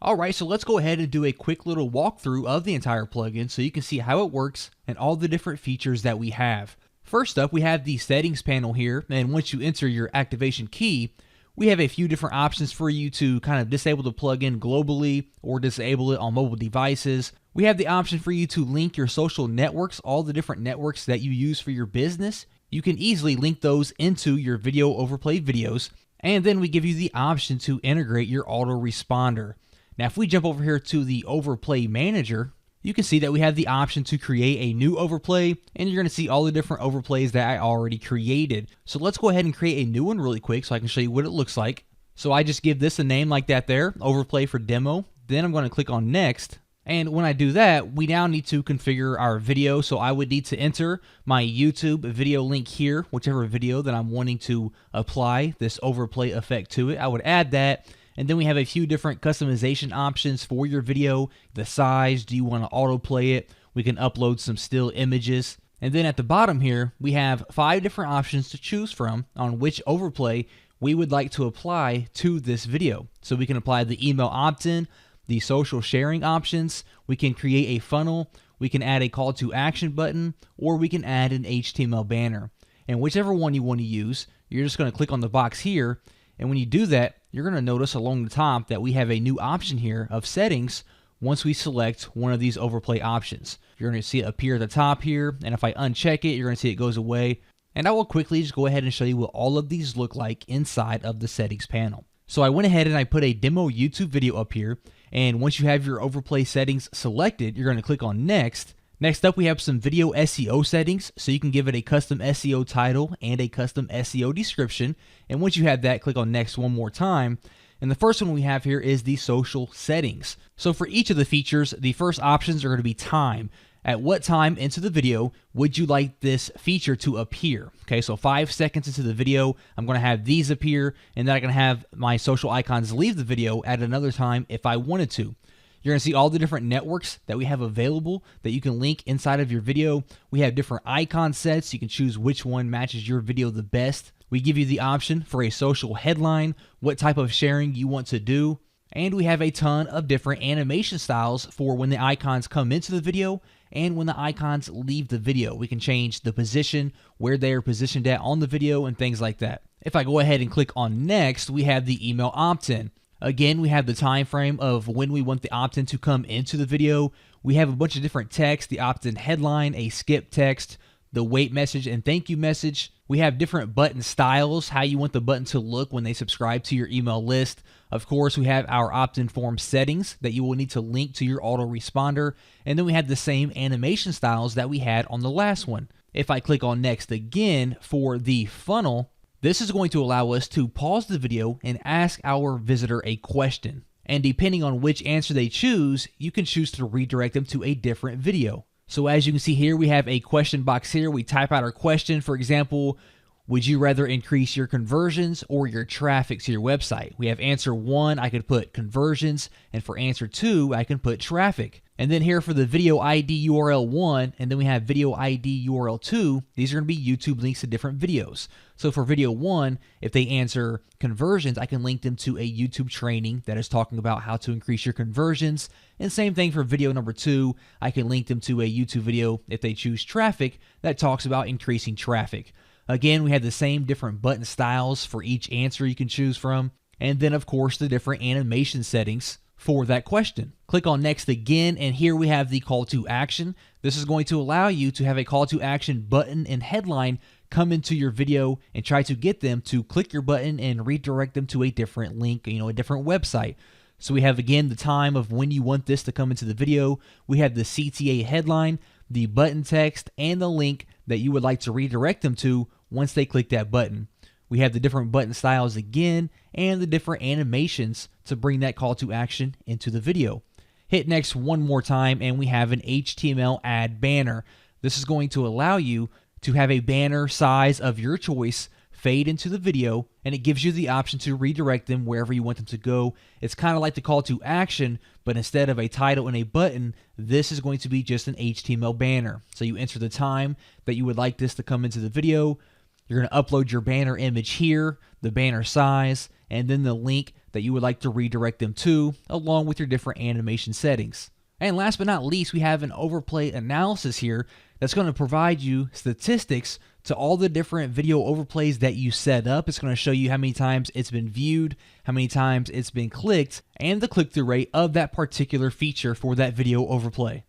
Alright, so let's go ahead and do a quick little walkthrough of the entire plugin so you can see how it works and all the different features that we have. First up, we have the settings panel here, and once you enter your activation key, we have a few different options for you to kind of disable the plugin globally or disable it on mobile devices. We have the option for you to link your social networks, all the different networks that you use for your business. You can easily link those into your video overplay videos, and then we give you the option to integrate your autoresponder. Now, if we jump over here to the Overplay Manager, you can see that we have the option to create a new overplay, and you're going to see all the different overplays that I already created. So let's go ahead and create a new one really quick so I can show you what it looks like. So I just give this a name like that there, Overplay for Demo. Then I'm going to click on Next. And when I do that, we now need to configure our video. So I would need to enter my YouTube video link here, whichever video that I'm wanting to apply this overplay effect to it. I would add that. And then we have a few different customization options for your video. The size, do you want to autoplay it? We can upload some still images. And then at the bottom here, we have 5 different options to choose from on which overplay we would like to apply to this video. So we can apply the email opt-in, the social sharing options, we can create a funnel, we can add a call to action button, or we can add an HTML banner. And whichever one you want to use, you're just going to click on the box here. And when you do that, you're going to notice along the top that we have a new option here of settings once we select one of these overplay options. You're going to see it appear at the top here, and if I uncheck it, you're going to see it goes away. And I will quickly just go ahead and show you what all of these look like inside of the settings panel. So I went ahead and I put a demo YouTube video up here, and once you have your overplay settings selected, you're going to click on Next. Next up, we have some video SEO settings, so you can give it a custom SEO title and a custom SEO description. And once you have that, click on Next one more time. And the first one we have here is the social settings. So for each of the features, the first options are going to be time. At what time into the video would you like this feature to appear? Okay, so 5 seconds into the video, I'm going to have these appear, and then I can have my social icons leave the video at another time if I wanted to. You're going to see all the different networks that we have available that you can link inside of your video. We have different icon sets. You can choose which one matches your video the best. We give you the option for a social headline, what type of sharing you want to do. And we have a ton of different animation styles for when the icons come into the video and when the icons leave the video. We can change the position, where they are positioned at on the video, and things like that. If I go ahead and click on Next, we have the email opt-in. Again, we have the time frame of when we want the opt-in to come into the video. We have a bunch of different text, the opt-in headline, a skip text, the wait message, and thank you message. We have different button styles, how you want the button to look when they subscribe to your email list. Of course, we have our opt-in form settings that you will need to link to your autoresponder. And then we have the same animation styles that we had on the last one. If I click on Next again for the funnel, this is going to allow us to pause the video and ask our visitor a question. And depending on which answer they choose, you can choose to redirect them to a different video. So as you can see here, we have a question box here. We type out our question. For example, would you rather increase your conversions or your traffic to your website? We have answer 1, I could put conversions, and for answer 2, I can put traffic. And then here for the video ID URL 1, and then we have video ID URL 2, these are going to be YouTube links to different videos. So for video 1, if they answer conversions, I can link them to a YouTube training that is talking about how to increase your conversions. And same thing for video number 2, I can link them to a YouTube video if they choose traffic that talks about increasing traffic. Again, we have the same different button styles for each answer you can choose from. And then, of course, the different animation settings for that question. Click on Next again, and here we have the call to action. This is going to allow you to have a call to action button and headline come into your video and try to get them to click your button and redirect them to a different link, a different website. So we have, again, the time of when you want this to come into the video. We have the CTA headline, the button text, and the link that you would like to redirect them to once they click that button. We have the different button styles again and the different animations to bring that call to action into the video. Hit Next one more time and we have an HTML ad banner. This is going to allow you to have a banner size of your choice fade into the video, and it gives you the option to redirect them wherever you want them to go. It's kind of like the call to action, but instead of a title and a button, this is going to be just an HTML banner. So you enter the time that you would like this to come into the video. You're going to upload your banner image here, the banner size, and then the link that you would like to redirect them to, along with your different animation settings. And last but not least, we have an overplay analysis here that's going to provide you statistics to all the different video overplays that you set up. It's going to show you how many times it's been viewed, how many times it's been clicked, and the click-through rate of that particular feature for that video overplay.